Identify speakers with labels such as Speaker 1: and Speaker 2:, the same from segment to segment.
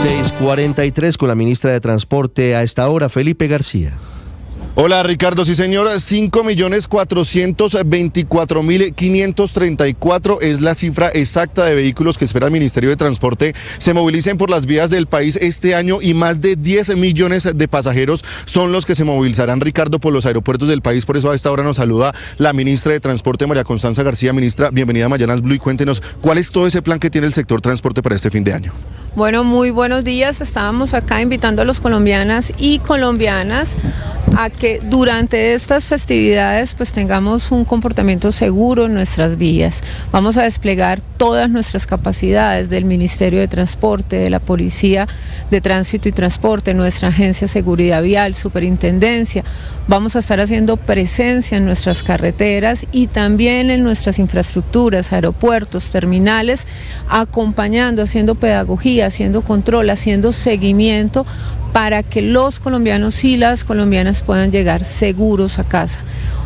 Speaker 1: 6:43 con la ministra de Transporte a esta hora, Felipe García.
Speaker 2: Hola Ricardo, sí señor, 5.424.534 es la cifra exacta de vehículos que espera el Ministerio de Transporte se movilicen por las vías del país este año y más de 10 millones de pasajeros son los que se movilizarán, Ricardo, por los aeropuertos del país. Por eso a esta hora nos saluda la ministra de Transporte, María Constanza García. Ministra, bienvenida a Mañanas Blue y cuéntenos cuál es todo ese plan que tiene el sector transporte para este fin de año.
Speaker 3: Bueno, muy buenos días. Estábamos acá invitando a los colombianas y colombianas a que durante estas festividades pues tengamos un comportamiento seguro en nuestras vías. Vamos a desplegar todas nuestras capacidades del Ministerio de Transporte, de la Policía de Tránsito y Transporte, nuestra Agencia de Seguridad Vial, Superintendencia. Vamos a estar haciendo presencia en nuestras carreteras y también en nuestras infraestructuras, aeropuertos, terminales, acompañando, haciendo pedagogía, haciendo control, haciendo seguimiento para que los colombianos y las colombianas puedan llegar seguros a casa.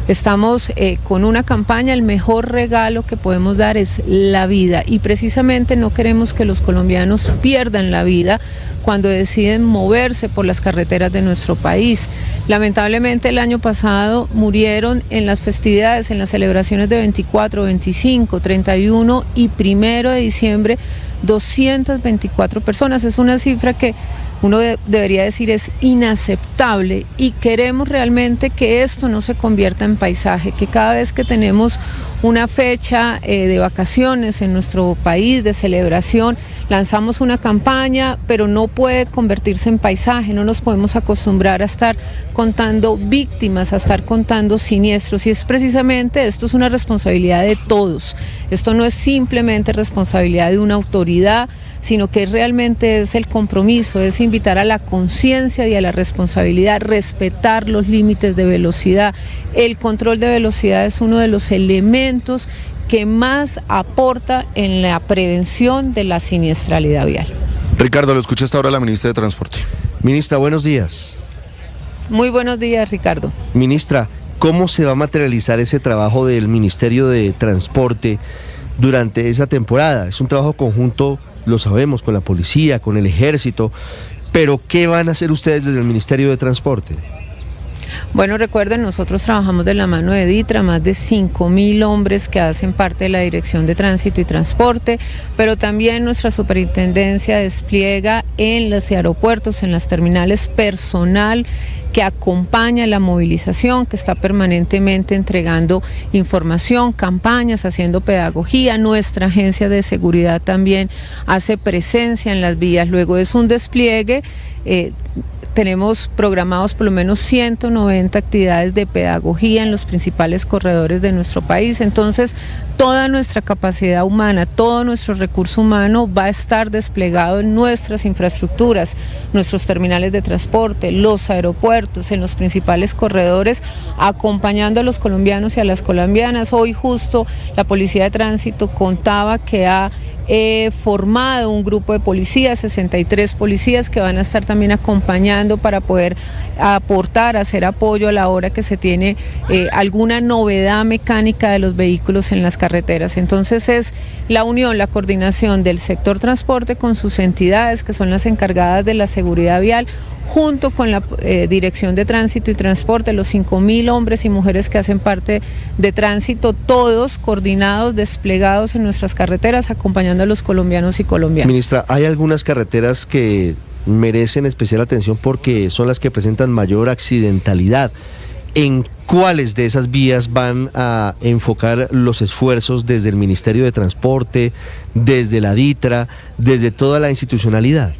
Speaker 3: Estamos con una campaña, el mejor regalo que podemos dar es la vida y precisamente no queremos que los colombianos pierdan la vida cuando deciden moverse por las carreteras de nuestro país. Lamentablemente el año pasado murieron en las festividades, en las celebraciones de 24, 25, 31 y 1 de diciembre 224 personas. Es una cifra que uno debería decir es inaceptable y queremos realmente que esto no se convierta en paisaje, que cada vez que tenemos una fecha de vacaciones en nuestro país, de celebración, lanzamos una campaña, pero no puede convertirse en paisaje, no nos podemos acostumbrar a estar contando víctimas, a estar contando siniestros y es precisamente, esto es una responsabilidad de todos, esto no es simplemente responsabilidad de una autoridad, sino que realmente es el compromiso, es invitar a la conciencia y a la responsabilidad, respetar los límites de velocidad. El control de velocidad es uno de los elementos que más aporta en la prevención de la siniestralidad vial.
Speaker 2: Ricardo, lo escucha hasta ahora la ministra de Transporte.
Speaker 1: Ministra, buenos días.
Speaker 3: Muy buenos días, Ricardo.
Speaker 1: Ministra, ¿cómo se va a materializar ese trabajo del Ministerio de Transporte durante esa temporada? Es un trabajo conjunto, lo sabemos, con la policía, con el ejército, pero ¿qué van a hacer ustedes desde el Ministerio de Transporte?
Speaker 3: Bueno, recuerden, nosotros trabajamos de la mano de DITRA, más de 5.000 hombres que hacen parte de la Dirección de Tránsito y Transporte, pero también nuestra superintendencia despliega en los aeropuertos, en las terminales, personal que acompaña la movilización, que está permanentemente entregando información, campañas, haciendo pedagogía. Nuestra agencia de seguridad también hace presencia en las vías. Luego es un despliegue. Tenemos programados por lo menos 190 actividades de pedagogía en los principales corredores de nuestro país. Entonces, toda nuestra capacidad humana, todo nuestro recurso humano va a estar desplegado en nuestras infraestructuras, nuestros terminales de transporte, los aeropuertos, en los principales corredores, acompañando a los colombianos y a las colombianas. Hoy justo la Policía de Tránsito contaba que ha formado un grupo de policías, 63 policías que van a estar también acompañando para poder aportar, hacer apoyo a la hora que se tiene alguna novedad mecánica de los vehículos en las carreteras. Entonces es la unión, la coordinación del sector transporte con sus entidades que son las encargadas de la seguridad vial, junto con la Dirección de Tránsito y Transporte, los 5.000 hombres y mujeres que hacen parte de tránsito, todos coordinados, desplegados en nuestras carreteras, acompañando a los colombianos y colombianas.
Speaker 1: Ministra, ¿hay algunas carreteras que merecen especial atención porque son las que presentan mayor accidentalidad? ¿En cuáles de esas vías van a enfocar los esfuerzos desde el Ministerio de Transporte, desde la DITRA, desde toda la institucionalidad?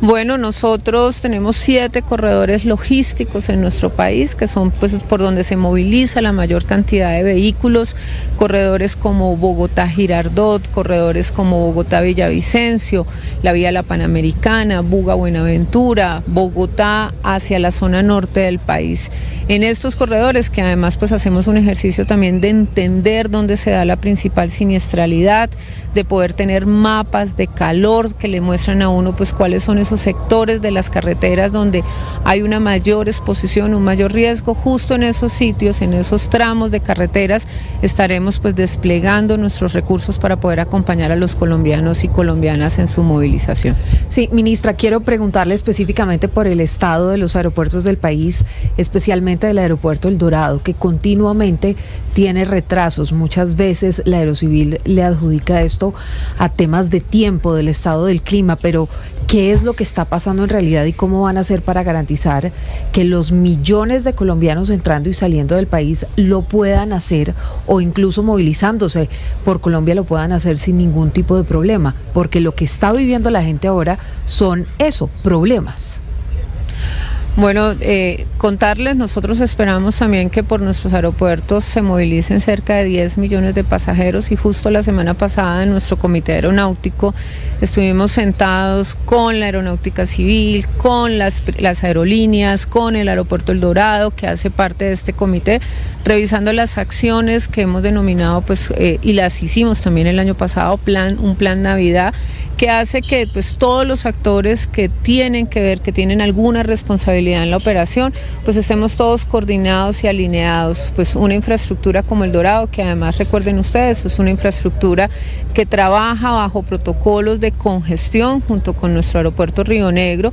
Speaker 3: Bueno, nosotros tenemos 7 corredores logísticos en nuestro país, que son pues por donde se moviliza la mayor cantidad de vehículos, corredores como Bogotá-Girardot, corredores como Bogotá-Villavicencio, la vía La Panamericana, Buga-Buenaventura, Bogotá hacia la zona norte del país. En estos corredores, que además pues hacemos un ejercicio también de entender dónde se da la principal siniestralidad, de poder tener mapas de calor que le muestran a uno pues cuáles son esos esos sectores de las carreteras donde hay una mayor exposición, un mayor riesgo. Justo en esos sitios, en esos tramos de carreteras, estaremos pues desplegando nuestros recursos para poder acompañar a los colombianos y colombianas en su movilización.
Speaker 4: Sí, ministra, quiero preguntarle específicamente por el estado de los aeropuertos del país, especialmente del aeropuerto El Dorado, que continuamente tiene retrasos. Muchas veces la Aerocivil le adjudica esto a temas de tiempo, del estado del clima, pero ¿qué es lo que está pasando en realidad y cómo van a hacer para garantizar que los millones de colombianos entrando y saliendo del país lo puedan hacer, o incluso movilizándose por Colombia lo puedan hacer sin ningún tipo de problema? Porque lo que está viviendo la gente ahora son problemas.
Speaker 3: Bueno, contarles, nosotros esperamos también que por nuestros aeropuertos se movilicen cerca de 10 millones de pasajeros, y justo la semana pasada en nuestro comité aeronáutico estuvimos sentados con la aeronáutica civil, con las aerolíneas, con el aeropuerto El Dorado, que hace parte de este comité, revisando las acciones que hemos denominado pues y las hicimos también el año pasado, un plan Navidad, que hace que pues todos los actores que tienen que ver, que tienen alguna responsabilidad en la operación, pues estemos todos coordinados y alineados. Pues una infraestructura como El Dorado, que además recuerden ustedes, es una infraestructura que trabaja bajo protocolos de congestión junto con nuestro aeropuerto Río Negro.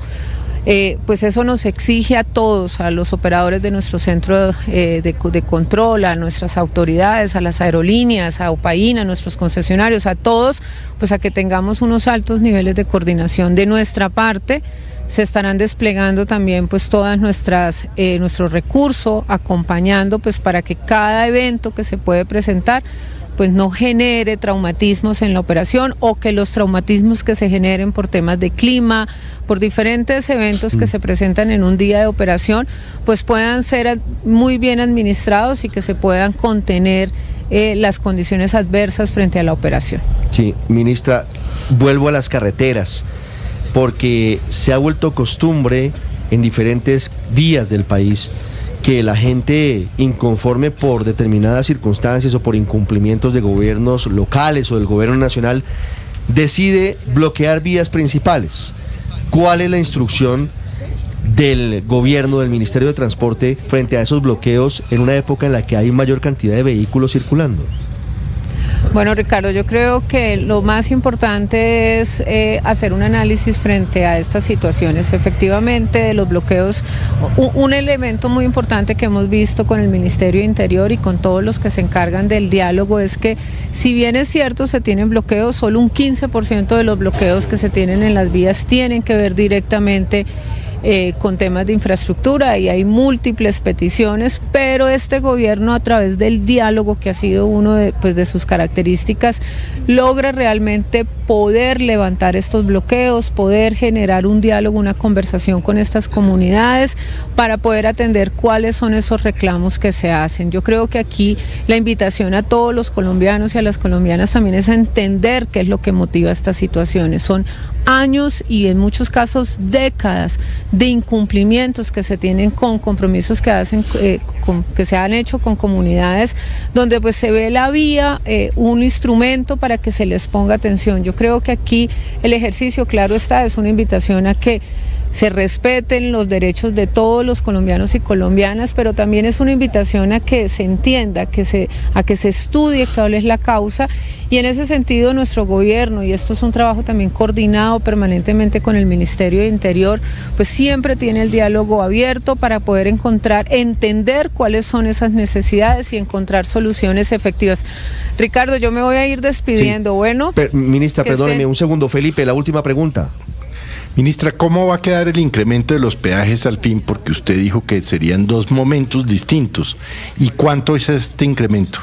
Speaker 3: Pues eso nos exige a todos, a los operadores de nuestro centro de control, a nuestras autoridades, a las aerolíneas, a OPAIN, a nuestros concesionarios, a todos, pues a que tengamos unos altos niveles de coordinación. De nuestra parte se estarán desplegando también pues todas nuestro recurso, acompañando pues para que cada evento que se puede presentar pues no genere traumatismos en la operación, o que los traumatismos que se generen por temas de clima, por diferentes eventos que se presentan en un día de operación, pues puedan ser muy bien administrados y que se puedan contener las condiciones adversas frente a la operación.
Speaker 1: Sí, ministra, vuelvo a las carreteras, porque se ha vuelto costumbre en diferentes vías del país que la gente inconforme por determinadas circunstancias o por incumplimientos de gobiernos locales o del gobierno nacional decide bloquear vías principales. ¿Cuál es la instrucción del gobierno, del Ministerio de Transporte, frente a esos bloqueos en una época en la que hay mayor cantidad de vehículos circulando?
Speaker 3: Bueno, Ricardo, yo creo que lo más importante es hacer un análisis frente a estas situaciones. Efectivamente, de los bloqueos, un elemento muy importante que hemos visto con el Ministerio de Interior y con todos los que se encargan del diálogo es que, si bien es cierto, se tienen bloqueos, solo un 15% de los bloqueos que se tienen en las vías tienen que ver directamente con temas de infraestructura, y hay múltiples peticiones, pero este gobierno, a través del diálogo, que ha sido uno de sus características, logra realmente poder levantar estos bloqueos, poder generar un diálogo, una conversación con estas comunidades para poder atender cuáles son esos reclamos que se hacen. Yo creo que aquí la invitación a todos los colombianos y a las colombianas también es entender qué es lo que motiva estas situaciones. Son años y en muchos casos décadas de incumplimientos que se tienen con compromisos que se han hecho con comunidades, donde pues se ve la vía un instrumento para que se les ponga atención. Yo creo que aquí el ejercicio, claro está, es una invitación a que se respeten los derechos de todos los colombianos y colombianas, pero también es una invitación a que se entienda, a que se estudie cuál es la causa, y en ese sentido nuestro gobierno, y esto es un trabajo también coordinado permanentemente con el Ministerio de Interior, pues siempre tiene el diálogo abierto para poder entender cuáles son esas necesidades y encontrar soluciones efectivas. Ricardo, yo me voy a ir despidiendo. Sí. Bueno,
Speaker 1: ministra, perdóneme un segundo. Felipe, la última pregunta.
Speaker 5: Ministra, ¿cómo va a quedar el incremento de los peajes al fin? Porque usted dijo que serían 2 momentos distintos. ¿Y cuánto es este incremento?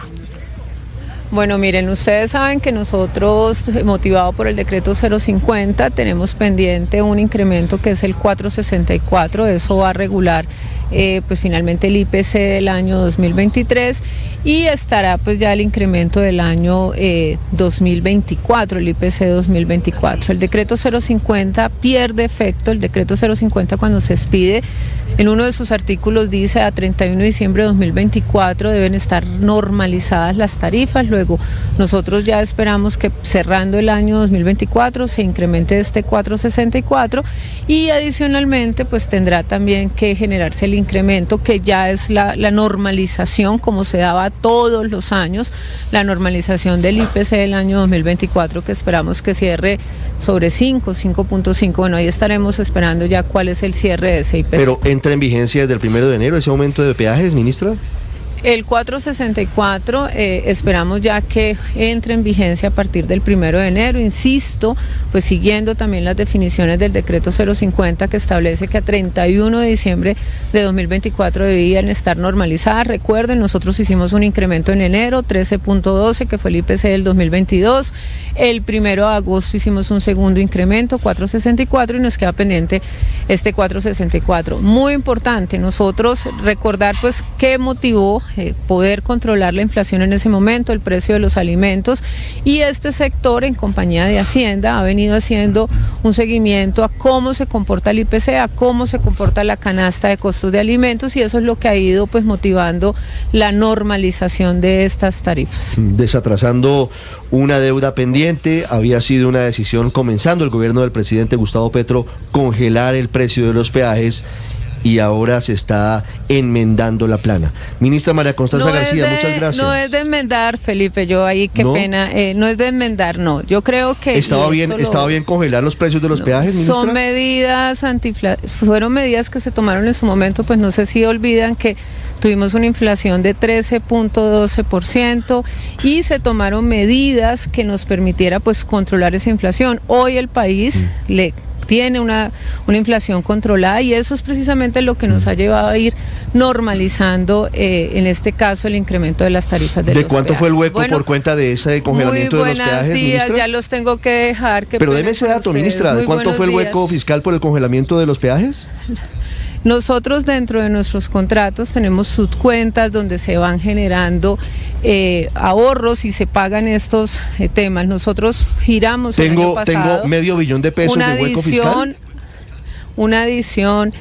Speaker 3: Bueno, miren, ustedes saben que nosotros, motivado por el decreto 050, tenemos pendiente un incremento que es el 464, eso va a regular pues finalmente el IPC del año 2023, y estará pues ya el incremento del año 2024, el IPC 2024. El decreto 050 pierde efecto. El decreto 050, cuando se expide, en uno de sus artículos dice: a 31 de diciembre de 2024 deben estar normalizadas las tarifas. luego nosotros ya esperamos que cerrando el año 2024 se incremente este 4.64 y adicionalmente pues tendrá también que generarse el incremento que ya es la normalización como se daba todos los años, la normalización del IPC del año 2024 que esperamos que cierre sobre 5.5. Bueno, ahí estaremos esperando ya cuál es el cierre de ese IPC.
Speaker 1: Pero entra en vigencia desde el 1 de enero ese aumento de peajes, ministra.
Speaker 3: El 4.64 esperamos ya que entre en vigencia a partir del 1 de enero, insisto, pues siguiendo también las definiciones del decreto 050 que establece que a 31 de diciembre de 2024 debían estar normalizadas. Recuerden, nosotros hicimos un incremento en enero, 13.12, que fue el IPC del 2022. El 1 de agosto hicimos un segundo incremento, 4.64, y nos queda pendiente este 4.64. Muy importante, nosotros recordar pues qué motivó poder controlar la inflación en ese momento, el precio de los alimentos, y este sector en compañía de Hacienda ha venido haciendo un seguimiento a cómo se comporta el IPC, a cómo se comporta la canasta de costos de alimentos, y eso es lo que ha ido pues motivando la normalización de estas tarifas.
Speaker 1: Desatrasando una deuda pendiente, había sido una decisión comenzando el gobierno del presidente Gustavo Petro congelar el precio de los peajes y ahora se está enmendando la plana. Ministra María Constanza García, muchas gracias.
Speaker 3: No es de enmendar, Felipe, yo ahí qué pena, no es de enmendar, no. Yo creo que
Speaker 1: estaba bien congelar los precios de los peajes, ministra.
Speaker 3: Son medidas fueron medidas que se tomaron en su momento, pues no sé si olvidan que tuvimos una inflación de 13.12% y se tomaron medidas que nos permitiera pues controlar esa inflación. Hoy el país tiene una inflación controlada y eso es precisamente lo que nos ha llevado a ir normalizando, en este caso, el incremento de las tarifas de los peajes.
Speaker 1: ¿De cuánto fue el hueco por cuenta de ese congelamiento de los peajes,
Speaker 3: ministra?
Speaker 1: ministra?
Speaker 3: Ya los tengo que dejar.
Speaker 1: Pero deme ese dato, ministra, ¿de cuánto fue el hueco fiscal por el congelamiento de los peajes?
Speaker 3: Nosotros dentro de nuestros contratos tenemos subcuentas donde se van generando ahorros y se pagan estos temas. Nosotros giramos el año pasado.
Speaker 1: Tengo $500 million de pesos de hueco fiscal.
Speaker 3: Una adición,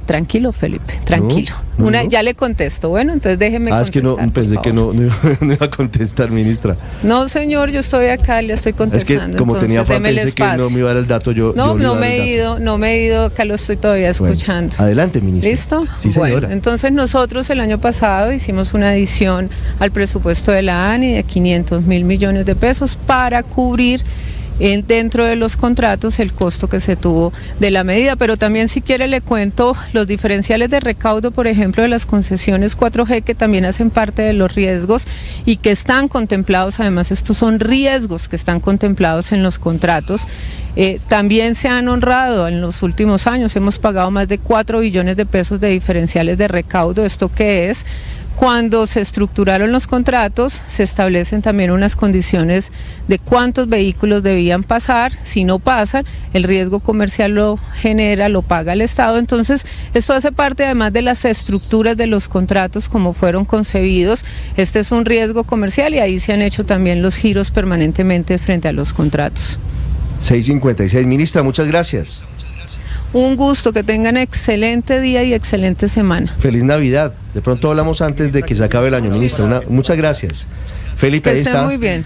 Speaker 3: tranquilo Felipe, tranquilo. Ya le contesto. Bueno, entonces déjeme contestar.
Speaker 1: Es que no, pensé que no iba a contestar, ministra.
Speaker 3: No, señor, yo estoy acá, le estoy contestando.
Speaker 1: Es que como tenía afán, pensé que no me iba a dar el dato,
Speaker 3: no me he ido, acá lo estoy todavía escuchando.
Speaker 1: Adelante, ministra.
Speaker 3: ¿Listo?
Speaker 1: Sí, señora.
Speaker 3: Bueno, entonces nosotros el año pasado hicimos una adición al presupuesto de la ANI de 500.000 millones de pesos para cubrir dentro de los contratos el costo que se tuvo de la medida, pero también si quiere le cuento los diferenciales de recaudo, por ejemplo, de las concesiones 4G que también hacen parte de los riesgos y que están contemplados, además estos son riesgos que están contemplados en los contratos. También se han honrado en los últimos años, hemos pagado más de 4 billones de pesos de diferenciales de recaudo. ¿Esto qué es? Cuando se estructuraron los contratos, se establecen también unas condiciones de cuántos vehículos debían pasar. Si no pasan, el riesgo comercial lo paga el Estado. Entonces, esto hace parte además de las estructuras de los contratos como fueron concebidos. Este es un riesgo comercial y ahí se han hecho también los giros permanentemente frente a los contratos.
Speaker 1: 6:56. Ministra, muchas gracias.
Speaker 3: Un gusto, que tengan excelente día y excelente semana.
Speaker 1: Feliz Navidad. De pronto hablamos antes de que se acabe el año, ministra. Muchas gracias. Felipe,
Speaker 3: que
Speaker 1: ahí está.
Speaker 3: Muy bien.